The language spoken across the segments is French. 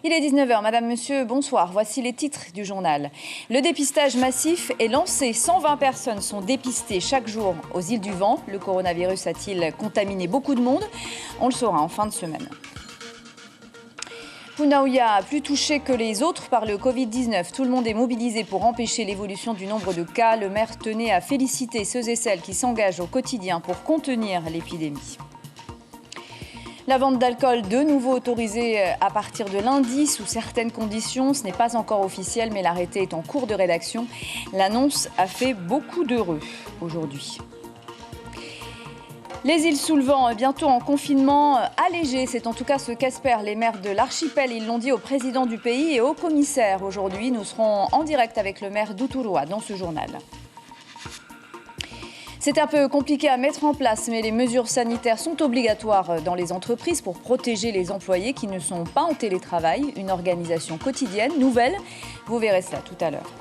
Il est 19h, Madame, Monsieur, bonsoir. Voici les titres du journal. Le dépistage massif est lancé. 120 personnes sont dépistées chaque jour aux îles du Vent. Le coronavirus a-t-il contaminé beaucoup de monde? On le saura en fin de semaine. Punaouia, plus touché que les autres par le Covid-19. Tout le monde est mobilisé pour empêcher l'évolution du nombre de cas. Le maire tenait à féliciter ceux et celles qui s'engagent au quotidien pour contenir l'épidémie. La vente d'alcool de nouveau autorisée à partir de lundi sous certaines conditions. Ce n'est pas encore officiel, mais l'arrêté est en cours de rédaction. L'annonce a fait beaucoup d'heureux aujourd'hui. Les îles sous le vent, bientôt en confinement allégé. C'est en tout cas ce qu'espèrent les maires de l'archipel. Ils l'ont dit au président du pays et au commissaire. Aujourd'hui, nous serons en direct avec le maire d'Uturua dans ce journal. C'est un peu compliqué à mettre en place, mais les mesures sanitaires sont obligatoires dans les entreprises pour protéger les employés qui ne sont pas en télétravail. Une organisation quotidienne, nouvelle. Vous verrez cela tout à l'heure.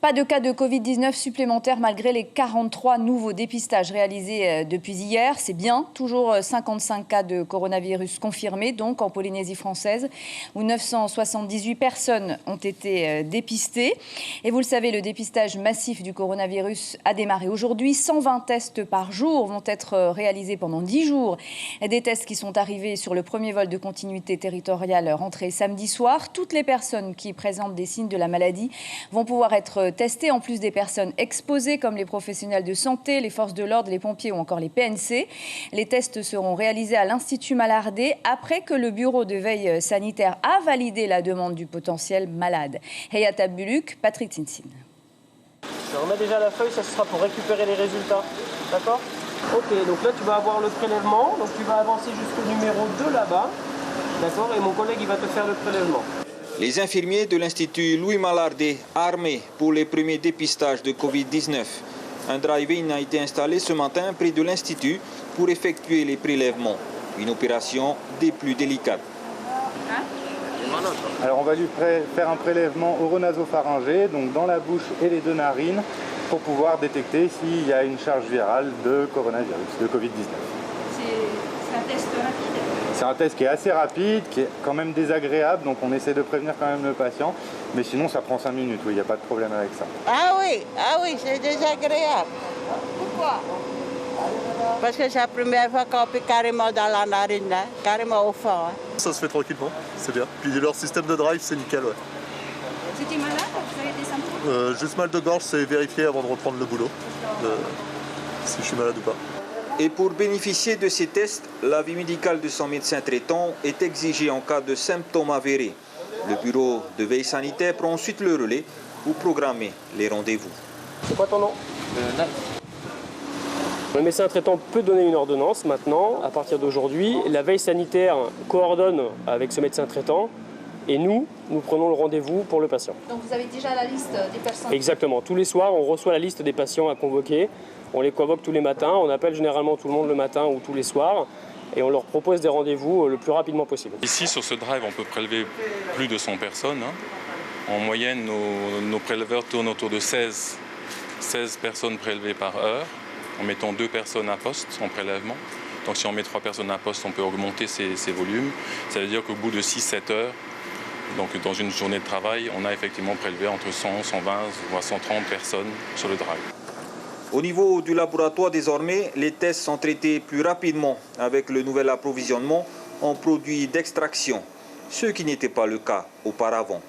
Pas de cas de Covid-19 supplémentaires malgré les 43 nouveaux dépistages réalisés depuis hier. C'est bien, toujours 55 cas de coronavirus confirmés, donc en Polynésie française, où 978 personnes ont été dépistées. Et vous le savez, le dépistage massif du coronavirus a démarré aujourd'hui. 120 tests par jour vont être réalisés pendant 10 jours. Des tests qui sont arrivés sur le premier vol de continuité territoriale rentré samedi soir. Toutes les personnes qui présentent des signes de la maladie vont pouvoir être testées, en plus des personnes exposées comme les professionnels de santé, les forces de l'ordre, les pompiers ou encore les PNC. Les tests seront réalisés à l'Institut Malardé après que le bureau de veille sanitaire a validé la demande du potentiel malade. Hayata Buluk, Patrick Tinsin. On a déjà la feuille, ça sera pour récupérer les résultats. D'accord ? Ok, donc là tu vas avoir le prélèvement, donc tu vas avancer jusqu'au numéro 2 là-bas. D'accord ? Et mon collègue il va te faire le prélèvement. Les infirmiers de l'Institut Louis Malardé, armés pour les premiers dépistages de Covid-19. Un drive-in a été installé ce matin près de l'Institut pour effectuer les prélèvements. Une opération des plus délicates. Alors on va lui faire un prélèvement oronasopharyngé, donc dans la bouche et les 2 narines, pour pouvoir détecter s'il y a une charge virale de coronavirus, de Covid-19. C'est un test rapide. C'est un test qui est assez rapide, qui est quand même désagréable, donc on essaie de prévenir quand même le patient. Mais sinon, ça prend 5 minutes, oui, il n'y a pas de problème avec ça. Ah oui, c'est désagréable. Pourquoi ? Parce que c'est la première fois qu'on peut carrément dans la narine, là, carrément au fond. Hein. Ça se fait tranquillement, c'est bien. Puis leur système de drive, c'est nickel, ouais. Vous étiez malade? Vous avez des symptômes? Juste mal de gorge, c'est vérifier avant de reprendre le boulot, si je suis malade ou pas. Et pour bénéficier de ces tests, l'avis médical de son médecin traitant est exigé en cas de symptômes avérés. Le bureau de veille sanitaire prend ensuite le relais pour programmer les rendez-vous. C'est quoi ton nom? Le médecin traitant peut donner une ordonnance maintenant, à partir d'aujourd'hui. La veille sanitaire coordonne avec ce médecin traitant et nous prenons le rendez-vous pour le patient. Donc vous avez déjà la liste des personnes? Exactement. Tous les soirs, on reçoit la liste des patients à convoquer. On les convoque tous les matins, on appelle généralement tout le monde le matin ou tous les soirs et on leur propose des rendez-vous le plus rapidement possible. Ici, sur ce drive, on peut prélever plus de 100 personnes. En moyenne, nos préleveurs tournent autour de 16 personnes prélevées par heure, en mettant 2 personnes à poste en prélèvement. Donc si on met 3 personnes à poste, on peut augmenter ces volumes. Ça veut dire qu'au bout de 6-7 heures, donc dans une journée de travail, on a effectivement prélevé entre 100, 120 voire 130 personnes sur le drive. Au niveau du laboratoire, désormais, les tests sont traités plus rapidement avec le nouvel approvisionnement en produits d'extraction, ce qui n'était pas le cas auparavant.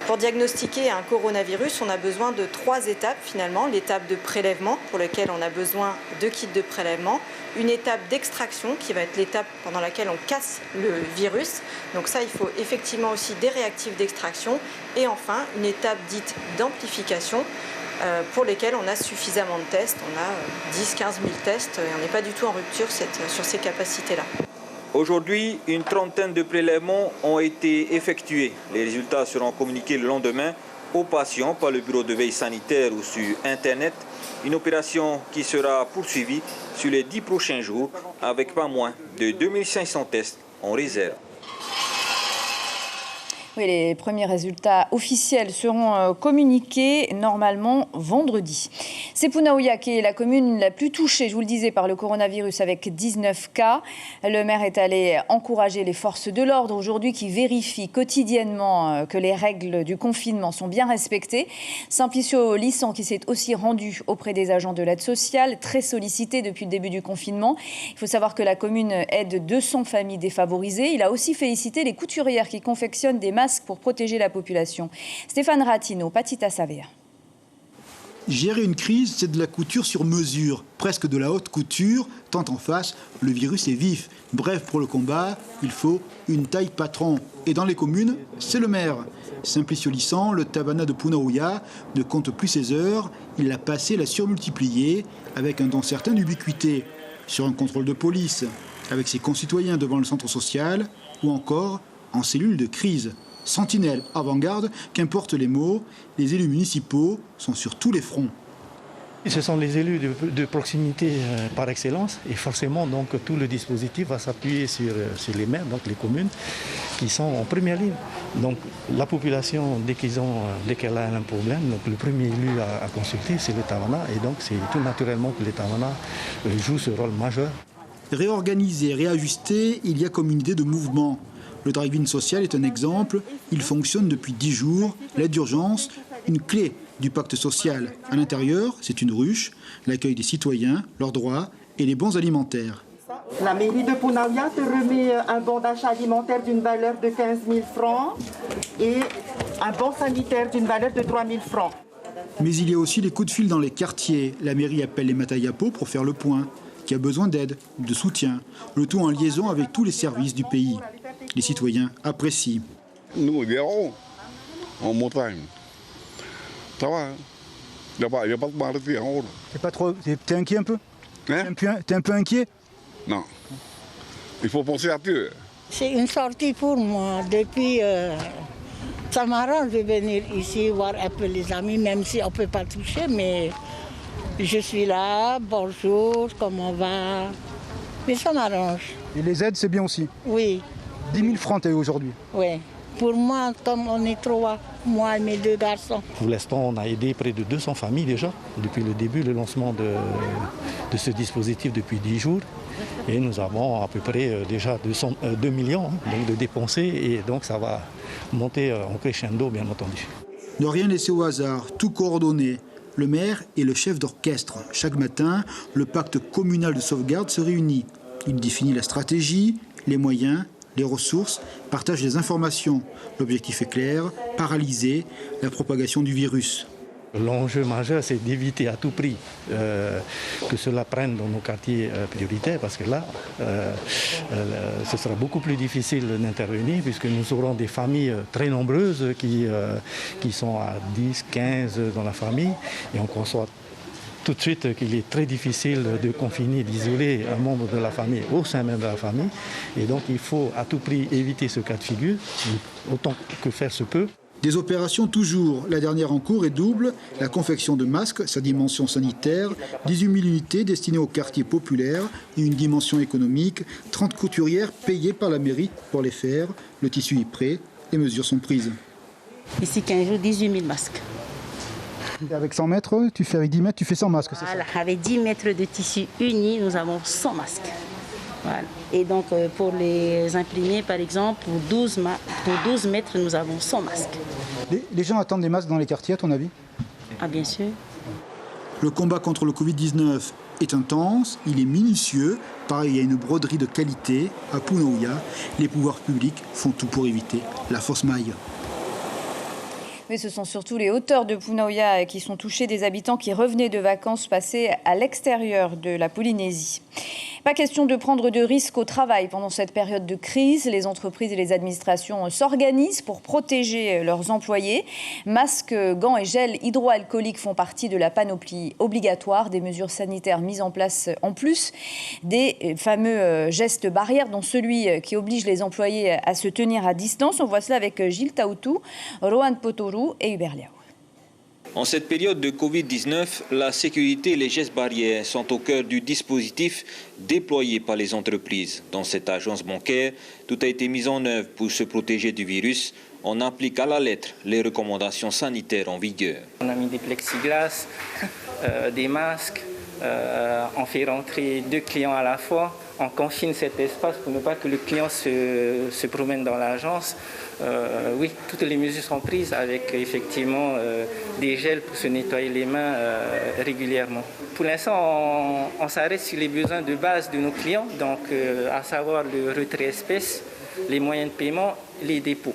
Pour diagnostiquer un coronavirus, on a besoin de 3 étapes finalement. L'étape de prélèvement pour laquelle on a besoin de kits de prélèvement. Une étape d'extraction qui va être l'étape pendant laquelle on casse le virus. Donc ça, il faut effectivement aussi des réactifs d'extraction. Et enfin, une étape dite d'amplification pour lesquels on a suffisamment de tests. On a 10-15 000 tests et on n'est pas du tout en rupture sur ces capacités-là. Aujourd'hui, une trentaine de prélèvements ont été effectués. Les résultats seront communiqués le lendemain aux patients par le bureau de veille sanitaire ou sur Internet. Une opération qui sera poursuivie sur les 10 prochains jours avec pas moins de 2500 tests en réserve. Oui, les premiers résultats officiels seront communiqués normalement vendredi. C'est Punaouia qui est la commune la plus touchée, je vous le disais, par le coronavirus avec 19 cas. Le maire est allé encourager les forces de l'ordre aujourd'hui qui vérifient quotidiennement que les règles du confinement sont bien respectées. Simplicio Lissan qui s'est aussi rendu auprès des agents de l'aide sociale, très sollicité depuis le début du confinement. Il faut savoir que la commune aide 200 familles défavorisées. Il a aussi félicité les couturières qui confectionnent des masques pour protéger la population. Stéphane Ratino, Patita Savea. Gérer une crise, c'est de la couture sur mesure, presque de la haute couture, tant en face, le virus est vif. Bref, pour le combat, il faut une taille patron. Et dans les communes, c'est le maire. Simplicio Lissan, le Tabana de Punaouia, ne compte plus ses heures. Il a passé la surmultiplier avec un don certain d'ubiquité. Sur un contrôle de police, avec ses concitoyens devant le centre social, ou encore en cellule de crise. Sentinelle, avant-garde, qu'importe les mots, les élus municipaux sont sur tous les fronts. Ce sont les élus de proximité par excellence et forcément donc tout le dispositif va s'appuyer sur les maires, donc les communes, qui sont en première ligne. Donc la population, dès qu'elle a un problème, donc le premier élu à consulter, c'est le Tabana et donc c'est tout naturellement que le Tabana joue ce rôle majeur. Réorganiser, réajuster, il y a comme une idée de mouvement. Le drive-in social est un exemple. Il fonctionne depuis 10 jours. L'aide d'urgence, une clé du pacte social. À l'intérieur, c'est une ruche, l'accueil des citoyens, leurs droits et les bons alimentaires. La mairie de Punaouia te remet un bon d'achat alimentaire d'une valeur de 15 000 francs et un bon sanitaire d'une valeur de 3 000 francs. Mais il y a aussi les coups de fil dans les quartiers. La mairie appelle les Matayapo pour faire le point. Qui a besoin d'aide, de soutien. Le tout en liaison avec tous les services du pays. Les citoyens apprécient. Nous verrons en montagne. Ça va. Il n'y a pas de mal en haut. T'es pas trop. T'es inquiet un peu? Hein? T'es un peu inquiet? Non. Il faut penser à tout. C'est une sortie pour moi. Depuis, ça m'arrange de venir ici voir un peu les amis, même si on ne peut pas toucher, mais je suis là, bonjour, comment on va? Mais ça m'arrange. Et les aides, c'est bien aussi? Oui. 10 000 francs, t'as eu aujourd'hui? Oui. Pour moi, comme on est 3, moi et mes 2 garçons. Pour l'instant, on a aidé près de 200 familles déjà, depuis le début, le lancement de ce dispositif depuis 10 jours. Et nous avons à peu près déjà 2 millions donc de dépensés et donc ça va monter en crescendo, bien entendu. Ne rien laisser au hasard, tout coordonner. Le maire est le chef d'orchestre. Chaque matin, le pacte communal de sauvegarde se réunit. Il définit la stratégie, les moyens, les ressources, partage des informations. L'objectif est clair, paralyser la propagation du virus. L'enjeu majeur, c'est d'éviter à tout prix que cela prenne dans nos quartiers prioritaires, parce que là, ce sera beaucoup plus difficile d'intervenir, puisque nous aurons des familles très nombreuses qui sont à 10, 15 dans la famille, et on conçoit tout de suite qu'il est très difficile de confiner, d'isoler un membre de la famille au sein même de la famille. Et donc il faut à tout prix éviter ce cas de figure, autant que faire se peut. Des opérations toujours. La dernière en cours est double. La confection de masques, sa dimension sanitaire, 18 000 unités destinées aux quartiers populaires et une dimension économique, 30 couturières payées par la mairie pour les faire. Le tissu est prêt, les mesures sont prises. Ici 15 jours, 18 000 masques. Avec 100 mètres, tu fais avec 10 mètres, tu fais 100 masques, c'est voilà, ça? avec 10 mètres de tissu uni, nous avons 100 masques. Voilà. Et donc pour les imprimer, par exemple, pour 12 mètres, nous avons 100 masques. Les gens attendent des masques dans les quartiers, à ton avis? Ah bien sûr. Le combat contre le Covid-19 est intense, il est minutieux. Pareil, il y a une broderie de qualité. À Punaouia, les pouvoirs publics font tout pour éviter la fausse maille. Mais ce sont surtout les hauteurs de Punaouia qui sont touchées, des habitants qui revenaient de vacances passées à l'extérieur de la Polynésie. Pas question de prendre de risques au travail pendant cette période de crise. Les entreprises et les administrations s'organisent pour protéger leurs employés. Masques, gants et gel hydroalcoolique font partie de la panoplie obligatoire des mesures sanitaires mises en place en plus des fameux gestes barrières, dont celui qui oblige les employés à se tenir à distance. On voit cela avec Gilles Taoutou, Rohan Potoru et Hubert Liao. En cette période de Covid-19, la sécurité et les gestes barrières sont au cœur du dispositif déployé par les entreprises. Dans cette agence bancaire, tout a été mis en œuvre pour se protéger du virus. On applique à la lettre les recommandations sanitaires en vigueur. On a mis des plexiglas, des masques, on fait rentrer 2 clients à la fois, on confine cet espace pour ne pas que le client se promène dans l'agence. Oui, toutes les mesures sont prises avec effectivement des gels pour se nettoyer les mains régulièrement. Pour l'instant, on s'arrête sur les besoins de base de nos clients, donc à savoir le retrait espèces, les moyens de paiement, les dépôts.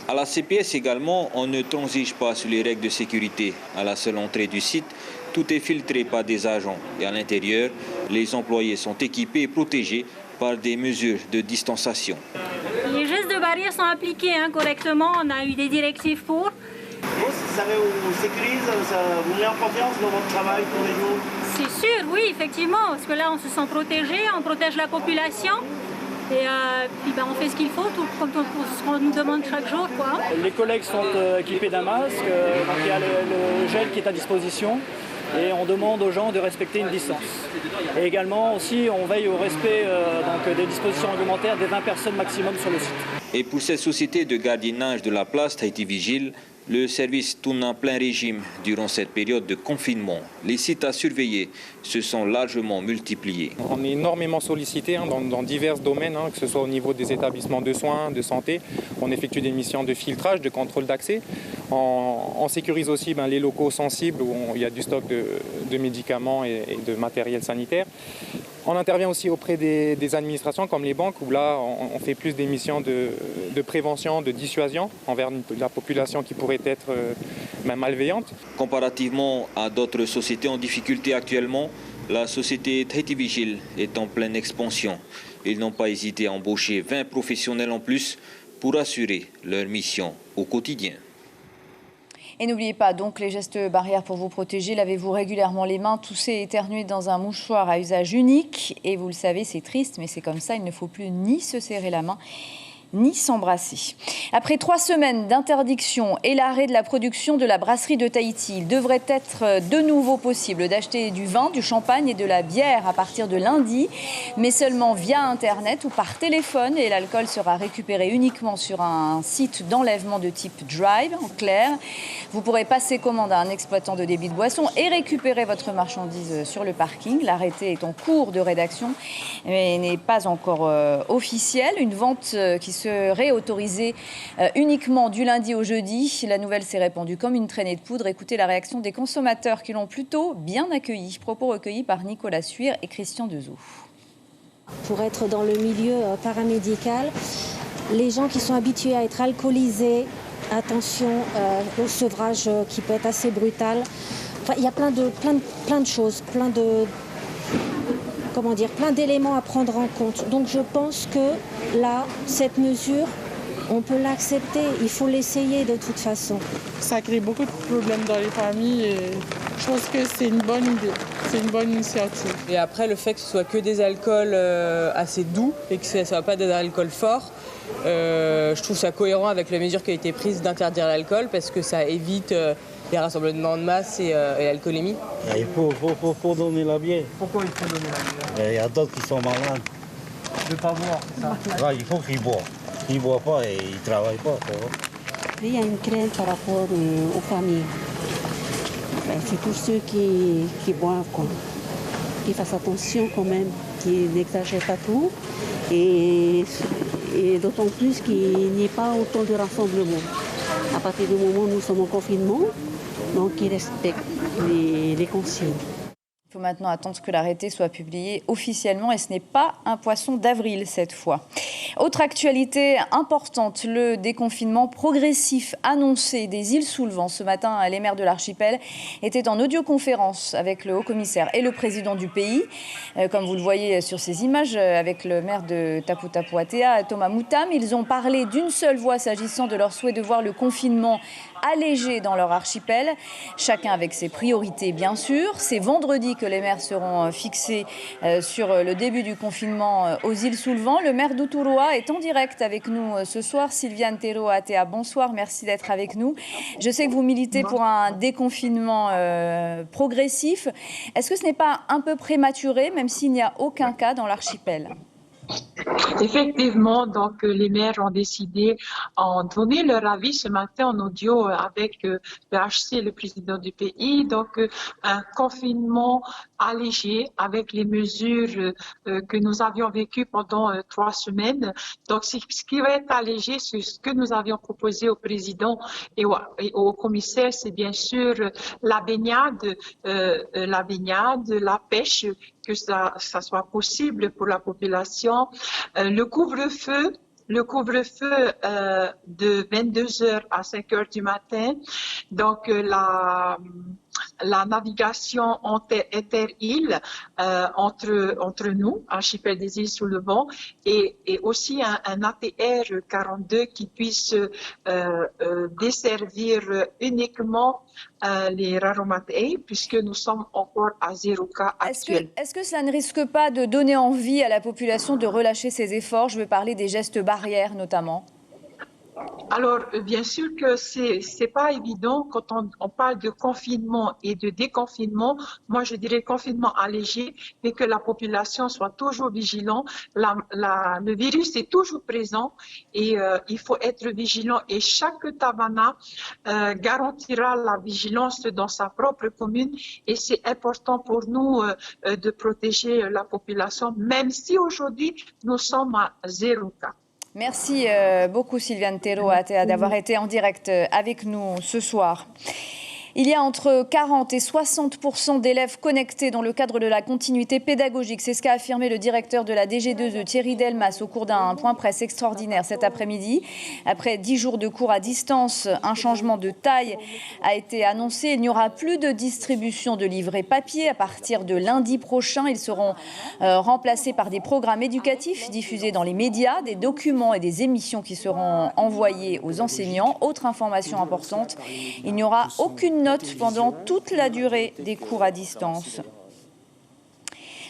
À la CPS également, on ne transige pas sur les règles de sécurité. À la seule entrée du site, tout est filtré par des agents. Et à l'intérieur, les employés sont équipés et protégés par des mesures de distanciation. Les gestes de barrière sont appliqués correctement. On a eu des directives pour. Ça vous sécurise, ça vous met en confiance dans votre travail tous les jours? C'est sûr, oui, effectivement. Parce que là, on se sent protégé, on protège la population. Et puis on fait ce qu'il faut, tout comme ce qu'on nous demande chaque jour, quoi. Les collègues sont équipés d'un masque, donc il y a le gel qui est à disposition et on demande aux gens de respecter une distance. Et également aussi on veille au respect des dispositions réglementaires des 20 personnes maximum sur le site. Et pour cette société de gardiennage de la place Tahiti Vigile, le service tourne en plein régime durant cette période de confinement. Les sites à surveiller se sont largement multipliés. On est énormément sollicité dans divers domaines, que ce soit au niveau des établissements de soins, de santé. On effectue des missions de filtrage, de contrôle d'accès. On sécurise aussi les locaux sensibles où il y a du stock de médicaments et de matériel sanitaire. On intervient aussi auprès des administrations comme les banques où là on fait plus des missions de prévention, de dissuasion envers la population qui pourrait être malveillante. Comparativement à d'autres sociétés en difficulté actuellement, la société Tahiti Vigile est en pleine expansion. Ils n'ont pas hésité à embaucher 20 professionnels en plus pour assurer leur mission au quotidien. Et n'oubliez pas donc les gestes barrières pour vous protéger. Lavez-vous régulièrement les mains, toussez et éternuez dans un mouchoir à usage unique. Et vous le savez, c'est triste, mais c'est comme ça. Il ne faut plus ni se serrer la main, ni s'embrasser. Après 3 semaines d'interdiction et l'arrêt de la production de la brasserie de Tahiti, il devrait être de nouveau possible d'acheter du vin, du champagne et de la bière à partir de lundi, mais seulement via Internet ou par téléphone. Et l'alcool sera récupéré uniquement sur un site d'enlèvement de type Drive, en clair. Vous pourrez passer commande à un exploitant de débit de boisson et récupérer votre marchandise sur le parking. L'arrêté est en cours de rédaction, mais n'est pas encore officiel. Une vente qui serait autorisée uniquement du lundi au jeudi. La nouvelle s'est répandue comme une traînée de poudre. Écoutez la réaction des consommateurs qui l'ont plutôt bien accueilli. Propos recueillis par Nicolas Suire et Christian Dezoux. Pour être dans le milieu paramédical, les gens qui sont habitués à être alcoolisés, attention au sevrage qui peut être assez brutal. Enfin, il y a plein de choses, plein d'éléments à prendre en compte. Donc je pense que là, cette mesure, on peut l'accepter. Il faut l'essayer de toute façon. Ça crée beaucoup de problèmes dans les familles et je pense que c'est une bonne idée. C'est une bonne initiative. Et après, le fait que ce soit que des alcools assez doux et que ce ne soit pas des alcools forts, je trouve ça cohérent avec la mesure qui a été prise d'interdire l'alcool parce que ça évite les rassemblements de masse et l'alcoolémie. Il faut donner la bière. Pourquoi il faut donner la bière? Il y a d'autres qui sont malades. De ne pas boire, c'est ça? Il faut qu'ils boivent. S'ils ne boivent pas, ils ne travaillent pas. Il y a une crainte par rapport aux familles. C'est pour ceux qui boivent, qui fassent attention quand même, qui n'exagèrent pas trop. Et d'autant plus qu'il n'y ait pas autant de rassemblements. À partir du moment où nous sommes en confinement, donc ils respectent les consignes. Il faut maintenant attendre que l'arrêté soit publié officiellement et ce n'est pas un poisson d'avril cette fois. Autre actualité importante, le déconfinement progressif annoncé des îles sous le vent. Ce matin, les maires de l'archipel étaient en audioconférence avec le haut-commissaire et le président du pays. Comme vous le voyez sur ces images, avec le maire de Tapu Tapu Atea, Thomas Moutam, ils ont parlé d'une seule voix s'agissant de leur souhait de voir le confinement allégé dans leur archipel, chacun avec ses priorités bien sûr. C'est vendredi que les maires seront fixés sur le début du confinement aux îles sous le vent. Le maire d'Uturoa est en direct avec nous ce soir. Sylviane Tero Atea, bonsoir, merci d'être avec nous. Je sais que vous militez pour un déconfinement progressif. Est-ce que ce n'est pas un peu prématuré, même s'il n'y a aucun cas dans l'archipel ? Effectivement, donc les maires ont décidé, ont donné leur avis ce matin en audio avec le HC, le président du pays, donc un confinement allégé avec les mesures que nous avions vécues pendant 3 semaines. Donc ce qui va être allégé, c'est ce que nous avions proposé au président et au commissaire, c'est bien sûr la baignade, la pêche, que ça soit possible pour la population. Le couvre-feu de 22h à 5h du matin. Donc la navigation inter-îles entre nous, archipel des îles sous le vent, et aussi un ATR 42 qui puisse desservir uniquement les Raromatei, puisque nous sommes encore à 0 cas actuel. Est-ce que cela ne risque pas de donner envie à la population de relâcher ses efforts? Je veux parler des gestes barrières notamment. Alors, bien sûr que c'est pas évident quand on parle de confinement et de déconfinement. Moi, je dirais confinement allégé, mais que la population soit toujours vigilante. Le virus est toujours présent et il faut être vigilant. Et chaque Tavana garantira la vigilance dans sa propre commune. Et c'est important pour nous de protéger la population, même si aujourd'hui, nous sommes à 0 cas. Merci beaucoup Sylviane Tero-Atea d'avoir été en direct avec nous ce soir. Il y a entre 40 et 60% d'élèves connectés dans le cadre de la continuité pédagogique. C'est ce qu'a affirmé le directeur de la DG2E, Thierry Delmas, au cours d'un point presse extraordinaire cet après-midi. Après 10 jours de cours à distance, un changement de taille a été annoncé. Il n'y aura plus de distribution de livrets papier à partir de lundi prochain. Ils seront remplacés par des programmes éducatifs diffusés dans les médias, des documents et des émissions qui seront envoyés aux enseignants. Autre information importante, il n'y aura aucune note pendant toute la durée des cours à distance.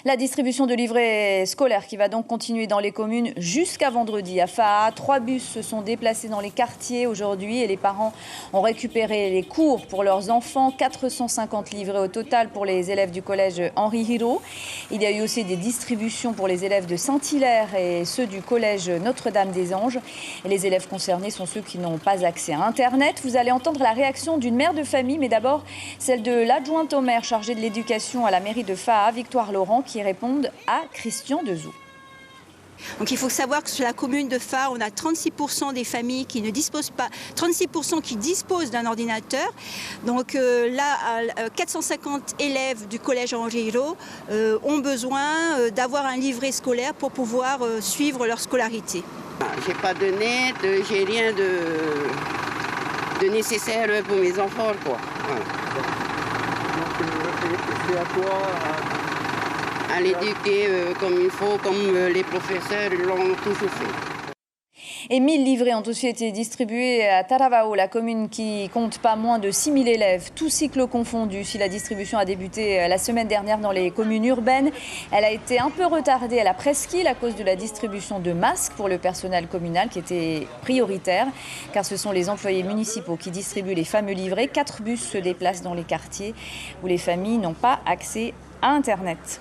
La distribution de livrets scolaires qui va donc continuer dans les communes jusqu'à vendredi. À Faa, 3 bus se sont déplacés dans les quartiers aujourd'hui et les parents ont récupéré les cours pour leurs enfants. 450 livrets au total pour les élèves du collège Henri Hiro. Il y a eu aussi des distributions pour les élèves de Saint-Hilaire et ceux du collège Notre-Dame-des-Anges. Et les élèves concernés sont ceux qui n'ont pas accès à Internet. Vous allez entendre la réaction d'une mère de famille, mais d'abord celle de l'adjointe au maire chargée de l'éducation à la mairie de Faa, Victoire Laurent, qui répondent à Christian Dezou. Donc il faut savoir que sur la commune de Faa, on a 36% des familles qui ne disposent pas, 36% qui disposent d'un ordinateur. Donc là, 450 élèves du collège Henri Hiro ont besoin d'avoir un livret scolaire pour pouvoir suivre leur scolarité. J'ai pas de net, j'ai rien de nécessaire pour mes enfants, quoi. Voilà. Donc c'est à toi à l'éduquer comme il faut, comme les professeurs l'ont toujours fait. Et 1000 livrets ont aussi été distribués à Taravao, la commune qui compte pas moins de 6000 élèves, tous cycles confondus. Si la distribution a débuté la semaine dernière dans les communes urbaines, elle a été un peu retardée à la presqu'île à cause de la distribution de masques pour le personnel communal qui était prioritaire, car ce sont les employés municipaux qui distribuent les fameux livrets. 4 bus se déplacent dans les quartiers où les familles n'ont pas accès à Internet.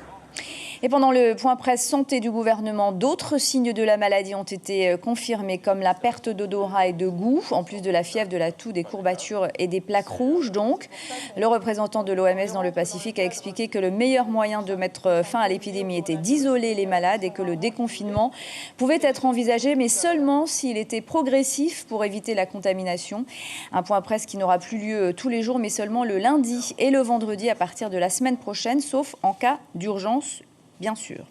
Et pendant le point presse santé du gouvernement, d'autres signes de la maladie ont été confirmés, comme la perte d'odorat et de goût, en plus de la fièvre, de la toux, des courbatures et des plaques rouges. Donc, le représentant de l'OMS dans le Pacifique a expliqué que le meilleur moyen de mettre fin à l'épidémie était d'isoler les malades et que le déconfinement pouvait être envisagé, mais seulement s'il était progressif pour éviter la contamination. Un point presse qui n'aura plus lieu tous les jours, mais seulement le lundi et le vendredi à partir de la semaine prochaine, sauf en cas d'urgence, bien sûr.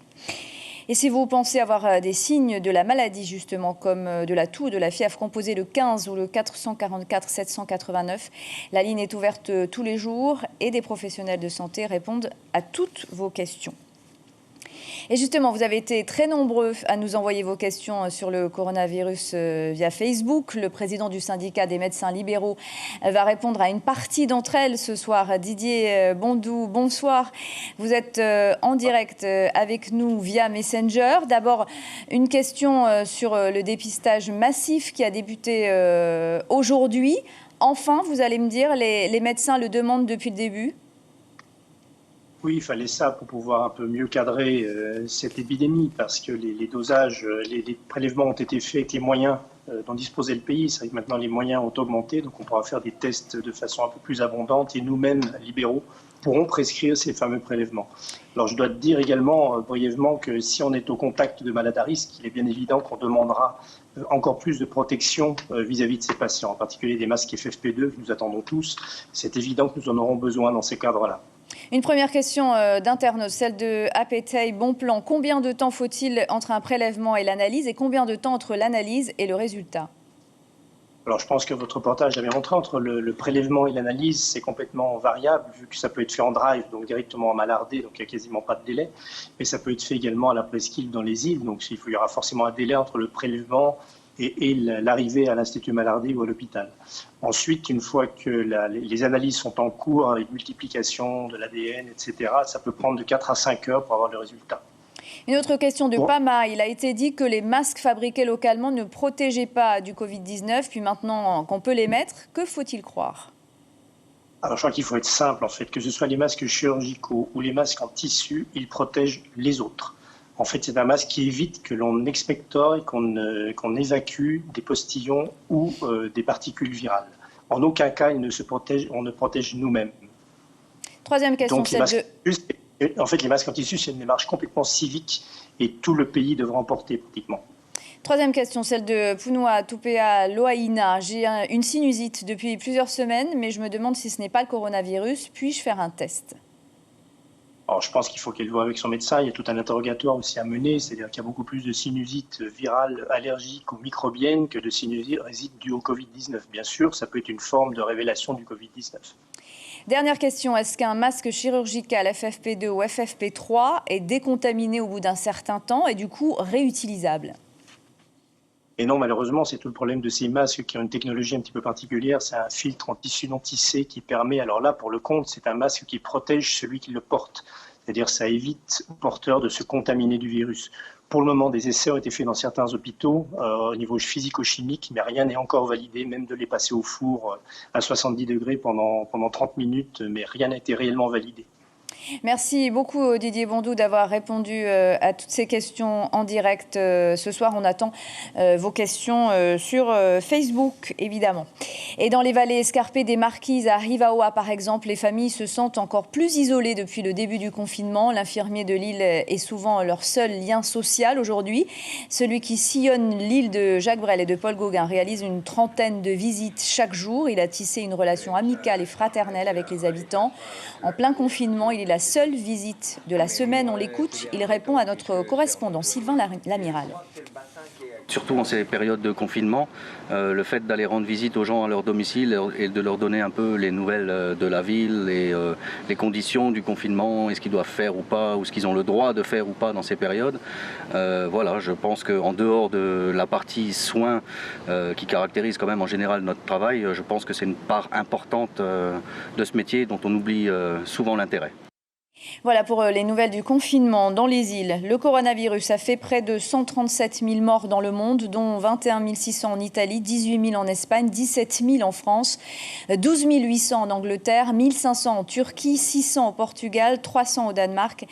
Et si vous pensez avoir des signes de la maladie, justement, comme de la toux ou de la fièvre, composez le 15 ou le 444 789. La ligne est ouverte tous les jours et des professionnels de santé répondent à toutes vos questions. Et justement, vous avez été très nombreux à nous envoyer vos questions sur le coronavirus via Facebook. Le président du syndicat des médecins libéraux va répondre à une partie d'entre elles ce soir. Didier Bondou, bonsoir. Vous êtes en direct avec nous via Messenger. D'abord, une question sur le dépistage massif qui a débuté aujourd'hui. Enfin, vous allez me dire, les médecins le demandent depuis le début ? Oui, il fallait ça pour pouvoir un peu mieux cadrer cette épidémie, parce que les dosages, les prélèvements ont été faits avec les moyens dont disposait le pays. C'est vrai que maintenant les moyens ont augmenté, donc on pourra faire des tests de façon un peu plus abondante et nous-mêmes, libéraux, pourront prescrire ces fameux prélèvements. Alors je dois te dire également brièvement que si on est au contact de malades à risque, il est bien évident qu'on demandera encore plus de protection vis-à-vis de ces patients, en particulier des masques FFP2 que nous attendons tous. C'est évident que nous en aurons besoin dans ces cadres-là. Une première question d'internaute, celle de Apetei Bonplan. Combien de temps faut-il entre un prélèvement et l'analyse et combien de temps entre l'analyse et le résultat ? Alors je pense que votre reportage avait montré entre le prélèvement et l'analyse, c'est complètement variable vu que ça peut être fait en drive, donc directement en Malardais, donc il n'y a quasiment pas de délai. Mais ça peut être fait également à la presqu'île dans les îles, donc il y aura forcément un délai entre le prélèvement et l'arrivée à l'Institut Malardais ou à l'hôpital. Ensuite, une fois que les analyses sont en cours avec multiplication de l'ADN, etc., ça peut prendre de 4 à 5 heures pour avoir le résultat. Une autre question de Pama. Il a été dit que les masques fabriqués localement ne protégeaient pas du Covid-19, puis maintenant qu'on peut les mettre, que faut-il croire ? Alors je crois qu'il faut être simple en fait, que ce soit les masques chirurgicaux ou les masques en tissu, ils protègent les autres. En fait, c'est un masque qui évite que l'on expectore et qu'on évacue des postillons ou des particules virales. En aucun cas, on ne protège nous-mêmes. Troisième question, donc, en fait, les masques en tissu, c'est une démarche complètement civique et tout le pays devra en porter pratiquement. Troisième question, celle de Punua Tupea Loaina. J'ai une sinusite depuis plusieurs semaines, mais je me demande si ce n'est pas le coronavirus. Puis-je faire un test ? Alors, je pense qu'il faut qu'elle voie avec son médecin. Il y a tout un interrogatoire aussi à mener, c'est-à-dire qu'il y a beaucoup plus de sinusites virales, allergiques ou microbiennes que de sinusites dues au Covid-19. Bien sûr, ça peut être une forme de révélation du Covid-19. Dernière question, est-ce qu'un masque chirurgical FFP2 ou FFP3 est décontaminé au bout d'un certain temps et du coup réutilisable ? Et non, malheureusement, c'est tout le problème de ces masques qui ont une technologie un petit peu particulière. C'est un filtre en tissu non tissé qui permet, alors là, pour le compte, c'est un masque qui protège celui qui le porte. C'est-à-dire ça évite au porteur de se contaminer du virus. Pour le moment, des essais ont été faits dans certains hôpitaux au niveau physico-chimique, mais rien n'est encore validé, même de les passer au four à 70 degrés pendant 30 minutes, mais rien n'a été réellement validé. Merci beaucoup Didier Bondou d'avoir répondu à toutes ces questions en direct ce soir. On attend vos questions sur Facebook, évidemment. Et dans les vallées escarpées des Marquises à Rivaoa, par exemple, les familles se sentent encore plus isolées depuis le début du confinement. L'infirmier de l'île est souvent leur seul lien social aujourd'hui. Celui qui sillonne l'île de Jacques Brel et de Paul Gauguin réalise une trentaine de visites chaque jour. Il a tissé une relation amicale et fraternelle avec les habitants. En plein confinement, il est la seule visite de la semaine. On l'écoute, il répond à notre correspondant Sylvain Lamiral. Surtout en ces périodes de confinement, le fait d'aller rendre visite aux gens à leur domicile et de leur donner un peu les nouvelles de la ville et les conditions du confinement, et ce qu'ils doivent faire ou pas, ou ce qu'ils ont le droit de faire ou pas dans ces périodes. Voilà, je pense qu'en dehors de la partie soins qui caractérise quand même en général notre travail, je pense que c'est une part importante de ce métier dont on oublie souvent l'intérêt. Voilà pour les nouvelles du confinement dans les îles. Le coronavirus a fait près de 137 000 morts dans le monde, dont 21 600 en Italie, 18 000 en Espagne, 17 000 en France, 12 800 en Angleterre, 1 500 en Turquie, 600 au Portugal, 300 au Danemark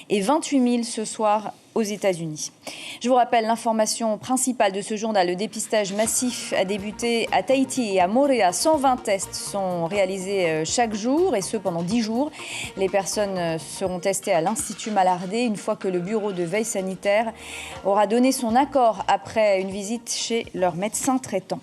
et 28 000 ce soir aux États-Unis. Je vous rappelle l'information principale de ce journal. Le dépistage massif a débuté à Tahiti et à Moorea. 120 tests sont réalisés chaque jour et ce pendant 10 jours. Les personnes seront testées à l'Institut Malardais une fois que le bureau de veille sanitaire aura donné son accord après une visite chez leur médecin traitant.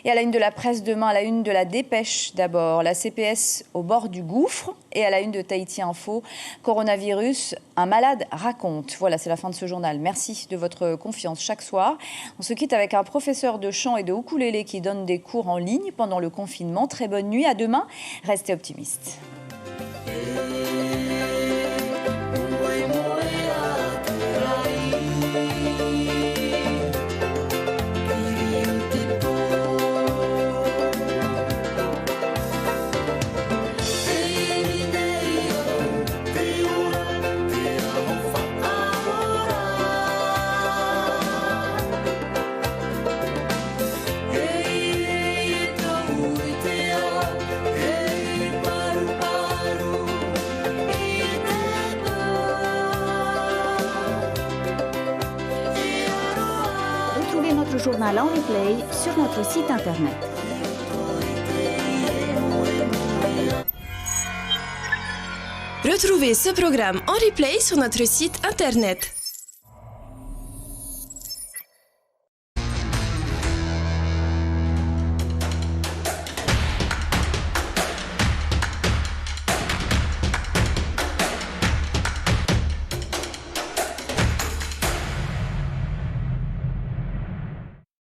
Et à la une de la presse demain, à la une de la Dépêche d'abord, la CPS au bord du gouffre. Et à la une de Tahiti Info, coronavirus, un malade raconte. Voilà, c'est la fin de ce journal. Merci de votre confiance chaque soir. On se quitte avec un professeur de chant et de ukulélé qui donne des cours en ligne pendant le confinement. Très bonne nuit, à demain. Restez optimistes. journal en replay sur notre site internet. Retrouvez ce programme en replay sur notre site internet.